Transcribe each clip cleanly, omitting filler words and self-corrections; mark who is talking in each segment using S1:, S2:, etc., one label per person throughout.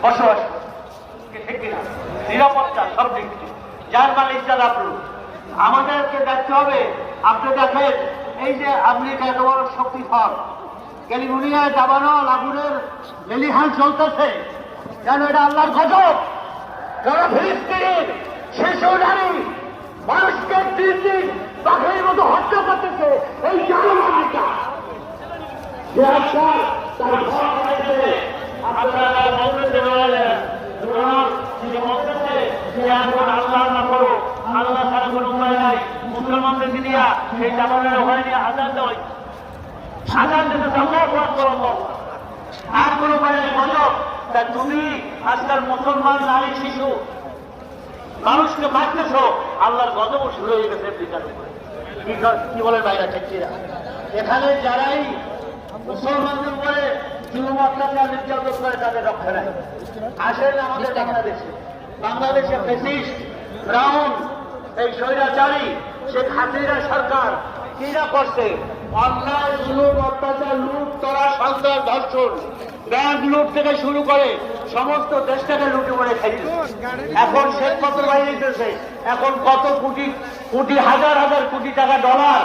S1: বসবাস ঠিক কিনা, নিরাপত্তা সব দিক থেকে যার মানে ইচ্ছা আপনার আমাদেরকে দেখতে হবে। আপনি দেখেন এই যে আমেরিকা এত বড় শক্তি ফল ক্যালিফোর্নিয়ায় দাবানল আগুনের লেলিহান চলতেছে, যেন এটা আল্লাহর গজব। যারা ফিলিস্তিনের শিশু নারী মানুষকে দিন দিন পাখির মতো হত্যা করতেছে, এই জানো আমেরিকা যে আপনার তার ঘর বানাইছে, আপনারা বলতে পারেন আল্লাহ না করো, আল্লাহ ছাড়া কোনো উপায় নাই। মুসলমানদের দিয়া সেই জামানের ওখানে নিয়ে আজান দেয়, আজান দিতে আর কোনো উপায় নেই। গজব। তা তুমি আজকাল মুসলমান নারী শিশু মানুষকে মারতেছ, আল্লাহর গজব শুরু হয়ে গেছে বিচার উপরে। কি বলে বাইরে ঠেকছিরা এখানে যারাই মুসলমানদের উপরে জুলুম অত্যাচার নির্যাতন করে তাদের রক্ষা নেয়। আসেন আমাদের বাংলাদেশে ফ্যাসিস্ট ব্রাউন এই স্বৈরাচারী শেখ হাসিনা সরকার কিনা করছে অন্যায় জুলুম অত্যাচার লুট করা সন্ত্রাস ধর্ষণ ব্যাংক লুট থেকে শুরু করে সমস্ত দেশটাকে লুটে করে খেয়েছে। এখন শেখ কত বাইরে দিতেছে, এখন কত কোটি কোটি হাজার হাজার কোটি টাকা ডলার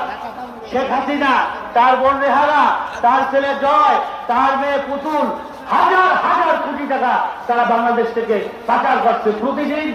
S1: শেখ হাসিনা, তার বোন রেহানা, তার ছেলে জয়, তার মেয়ে পুতুল হাজার হাজার কোটি টাকা তারা বাংলাদেশ থেকে পাচার করছে প্রতিদিন।